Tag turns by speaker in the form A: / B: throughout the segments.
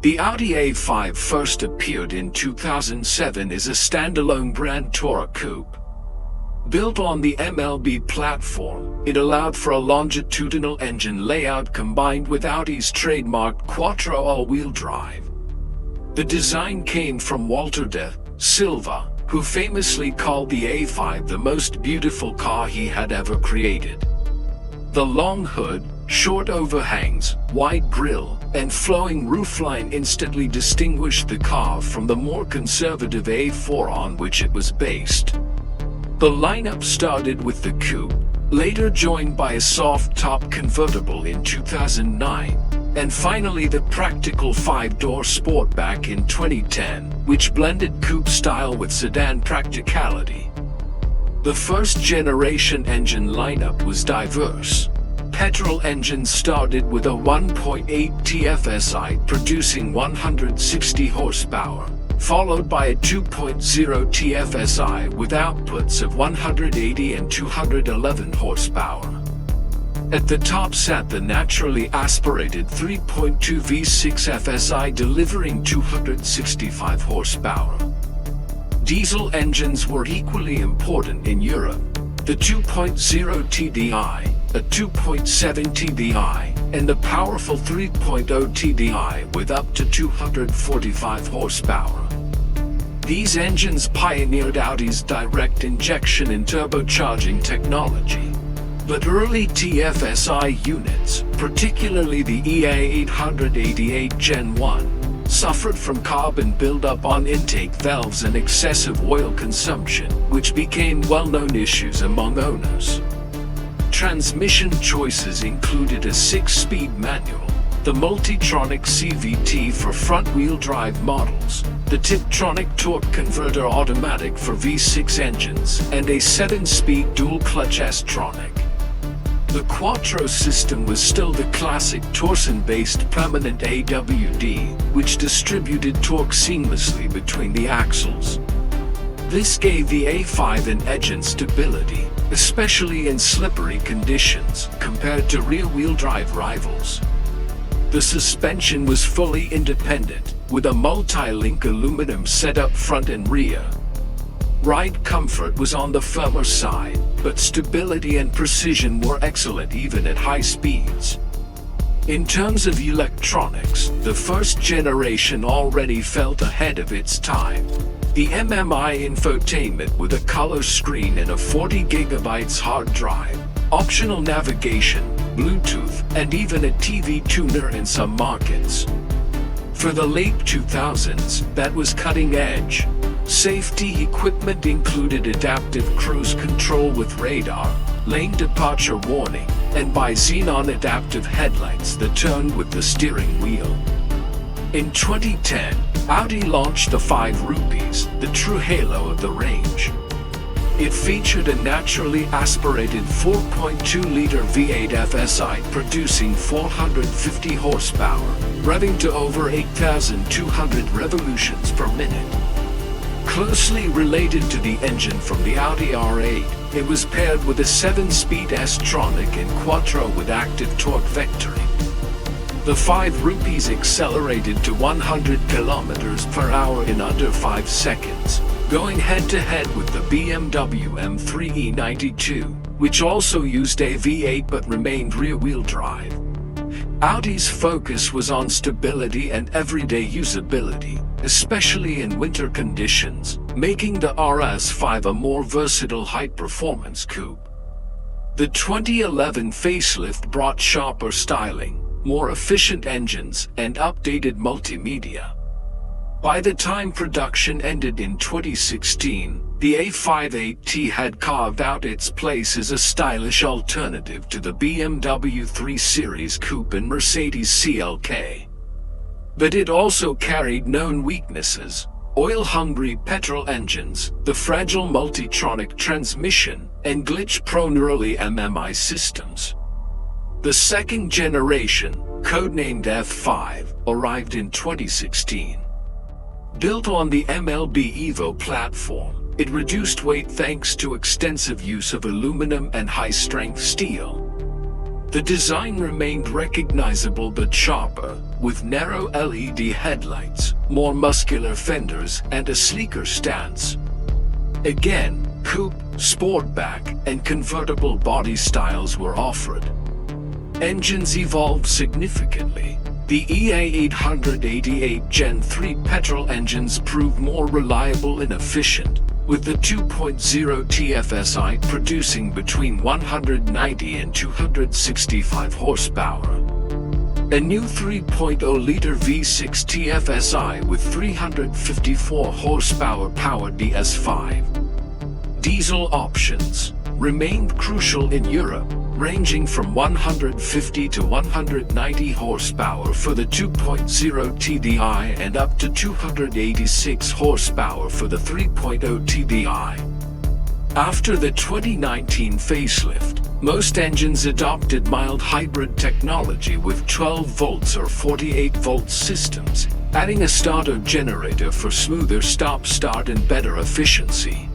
A: The Audi A5 first appeared in 2007 as a standalone brand tourer coupe. Built on the MLB platform, it allowed for a longitudinal engine layout combined with Audi's trademarked Quattro all-wheel drive. The design came from Walter de Silva, who famously called the A5 the most beautiful car he had ever created. The long hood, short overhangs, wide grille, and flowing roofline instantly distinguished the car from the more conservative A4 on which it was based. The lineup started with the coupe, later joined by a soft-top convertible in 2009, and finally the practical 5-door Sportback in 2010, which blended coupe style with sedan practicality. The first-generation engine lineup was diverse. Petrol engines started with a 1.8T FSI producing 160 horsepower, followed by a 2.0T FSI with outputs of 180 and 211 horsepower. At the top sat the naturally aspirated 3.2 V6 FSI delivering 265 horsepower. Diesel engines were equally important in Europe. The 2.0 TDI, a 2.7 TDI, and the powerful 3.0 TDI with up to 245 horsepower. These engines pioneered Audi's direct injection and turbocharging technology. But early TFSI units, particularly the EA888 Gen 1, suffered from carbon buildup on intake valves and excessive oil consumption, which became well-known issues among owners. Transmission choices included a 6-speed manual, the Multitronic CVT for front-wheel drive models, the Tiptronic torque converter automatic for V6 engines, and a 7-speed dual-clutch S-Tronic. The Quattro system was still the classic torsion-based permanent AWD, which distributed torque seamlessly between the axles. This gave the A5 an edge in stability, especially in slippery conditions, compared to rear-wheel drive rivals. The suspension was fully independent, with a multi-link aluminum setup front and rear. Ride comfort was on the firmer side, but stability and precision were excellent even at high speeds. In terms of electronics, the first generation already felt ahead of its time. The MMI infotainment with a color screen and a 40 GB hard drive, optional navigation, Bluetooth, and even a TV tuner in some markets. For the late 2000s, that was cutting edge. Safety equipment included adaptive cruise control with radar, lane departure warning, and bi-xenon adaptive headlights that turned with the steering wheel. In 2010, Audi launched the 5 Rupees, the true halo of the range. It featured a naturally aspirated 4.2-liter V8 FSI producing 450 horsepower, revving to over 8,200 revolutions per minute. Closely related to the engine from the Audi R8, it was paired with a 7-speed S-Tronic and Quattro with active torque vectoring. The 5 Rupees accelerated to 100 km per hour in under 5 seconds, going head-to-head with the BMW M3 E92, which also used a V8 but remained rear-wheel drive. Audi's focus was on stability and everyday usability, especially in winter conditions, making the RS5 a more versatile high-performance coupe. The 2011 facelift brought sharper styling, more efficient engines, and updated multimedia. By the time production ended in 2016, the A5 8T had carved out its place as a stylish alternative to the BMW 3 Series Coupe and Mercedes CLK. But it also carried known weaknesses: oil-hungry petrol engines, the fragile Multitronic transmission, and glitch-prone early MMI systems. The second generation, codenamed F5, arrived in 2016. Built on the MLB Evo platform, it reduced weight thanks to extensive use of aluminum and high-strength steel. The design remained recognizable but sharper, with narrow LED headlights, more muscular fenders, and a sleeker stance. Again, coupe, sportback, and convertible body styles were offered. Engines evolved significantly. The EA888 Gen 3 petrol engines proved more reliable and efficient, with the 2.0 TFSI producing between 190 and 265 horsepower. A new 3.0-liter V6 TFSI with 354 horsepower powered the S5. Diesel options remained crucial in Europe, ranging from 150 to 190 horsepower for the 2.0 TDI and up to 286 horsepower for the 3.0 TDI. After the 2019 facelift, most engines adopted mild hybrid technology with 12 volts or 48 volt systems, adding a starter generator for smoother stop-start and better efficiency.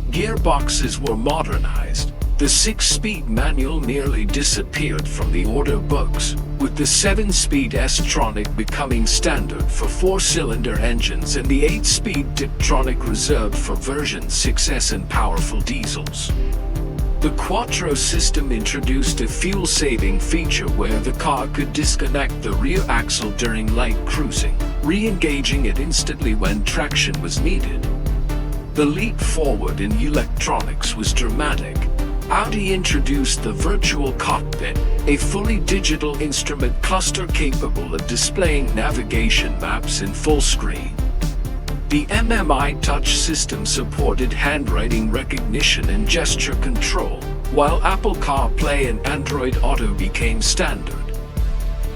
A: Gearboxes were modernized. The 6-speed manual nearly disappeared from the order books, with the 7-speed S-tronic becoming standard for 4-cylinder engines and the 8-speed Tiptronic reserved for version 6S and powerful diesels. The Quattro system introduced a fuel-saving feature where the car could disconnect the rear axle during light cruising, re-engaging it instantly when traction was needed. The leap forward in electronics was dramatic. Audi introduced the Virtual Cockpit, a fully digital instrument cluster capable of displaying navigation maps in full screen. The MMI Touch system supported handwriting recognition and gesture control, while Apple CarPlay and Android Auto became standard.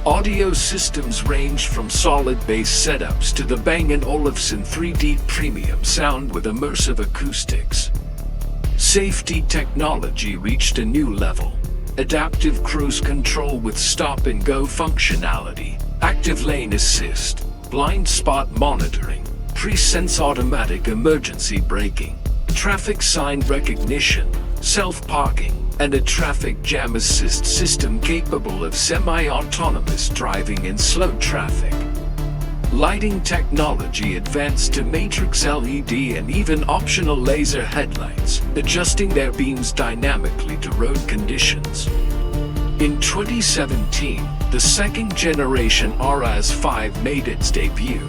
A: Audio systems ranged from solid bass setups to the Bang & Olufsen 3D premium sound with immersive acoustics. Safety technology reached a new level. Adaptive cruise control with stop-and-go functionality, active lane assist, blind spot monitoring, pre-sense automatic emergency braking, traffic sign recognition, self-parking, and a traffic jam assist system capable of semi-autonomous driving in slow traffic. Lighting technology advanced to matrix LED and even optional laser headlights, adjusting their beams dynamically to road conditions. In 2017, the second-generation RS5 made its debut.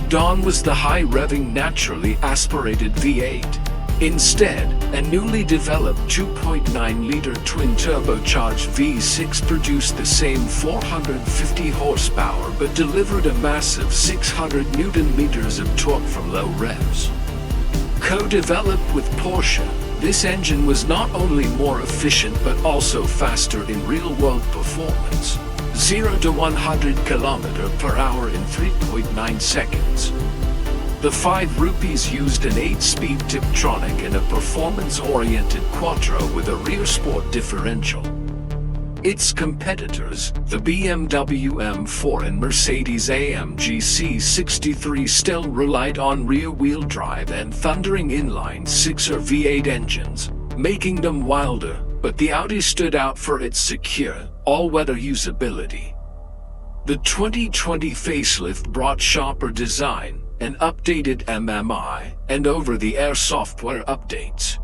A: Dawn was the high-revving naturally aspirated V8. Instead, a newly developed 2.9-liter twin-turbocharged V6 produced the same 450 horsepower but delivered a massive 600 Newton-meters of torque from low revs. Co-developed with Porsche, this engine was not only more efficient but also faster in real-world performance. 0 to 100 km/h in 3.9 seconds. The 5 rupees used an 8-speed Tiptronic and a performance-oriented Quattro with a rear sport differential. Its competitors, the BMW M4 and Mercedes-AMG C63, still relied on rear-wheel drive and thundering inline-6 or V8 engines, making them wilder, but the Audi stood out for its secure, all-weather usability. The 2020 facelift brought sharper design, an updated MMI, and over-the-air software updates.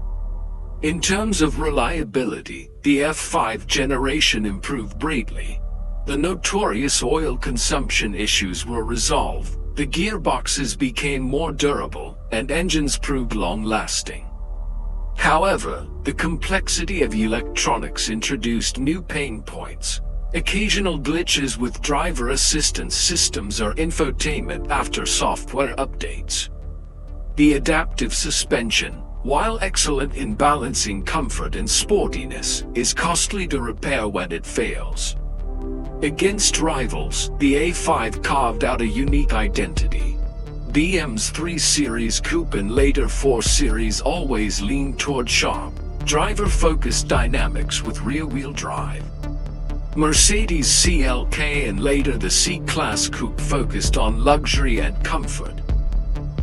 A: In terms of reliability, the F5 generation improved greatly. The notorious oil consumption issues were resolved, the gearboxes became more durable, and engines proved long-lasting. However, the complexity of electronics introduced new pain points. Occasional glitches with driver assistance systems or infotainment after software updates. The adaptive suspension, while excellent in balancing comfort and sportiness, is costly to repair when it fails. Against rivals, the A5 carved out a unique identity. BM's 3 Series Coupe and later 4 Series always leaned toward sharp, driver-focused dynamics with rear-wheel drive. Mercedes CLK and later the C-Class Coupe focused on luxury and comfort.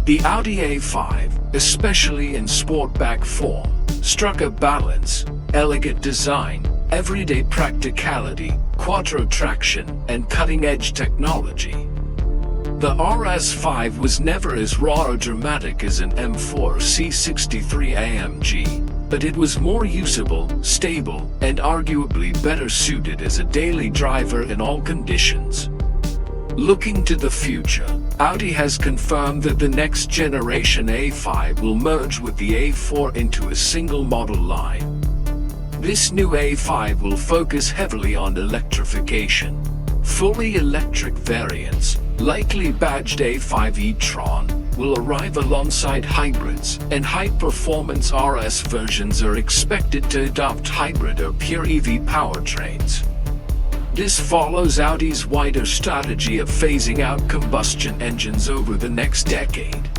A: The Audi A5, especially in sportback form, struck a balance, elegant design, everyday practicality, quattro traction, and cutting-edge technology. The RS5 was never as raw or dramatic as an M4 C63 AMG, but it was more usable, stable, and arguably better suited as a daily driver in all conditions. Looking to the future, Audi has confirmed that the next generation A5 will merge with the A4 into a single model line. This new A5 will focus heavily on electrification. Fully electric variants, likely badged A5 e-tron, will arrive alongside hybrids, and high-performance RS versions are expected to adopt hybrid or pure EV powertrains. This follows Audi's wider strategy of phasing out combustion engines over the next decade.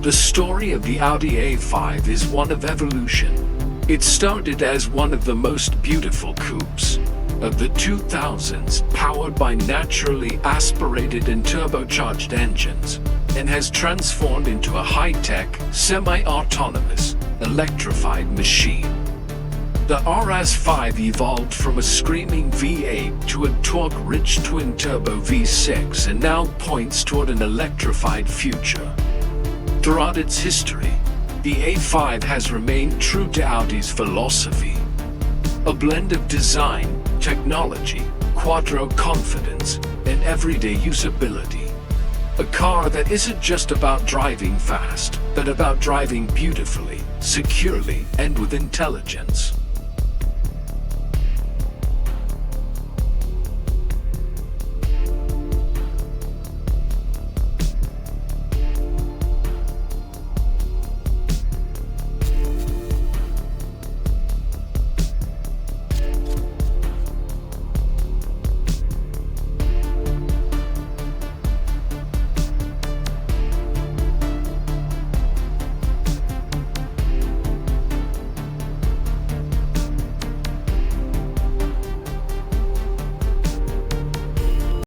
A: The story of the Audi A5 is one of evolution. It started as one of the most beautiful coupes of the 2000s, powered by naturally aspirated and turbocharged engines, and has transformed into a high-tech, semi-autonomous, electrified machine. The RS5 evolved from a screaming V8 to a torque-rich twin-turbo V6 and now points toward an electrified future. Throughout its history, the A5 has remained true to Audi's philosophy. A blend of design, technology, quattro confidence, and everyday usability. A car that isn't just about driving fast, but about driving beautifully, securely, and with intelligence.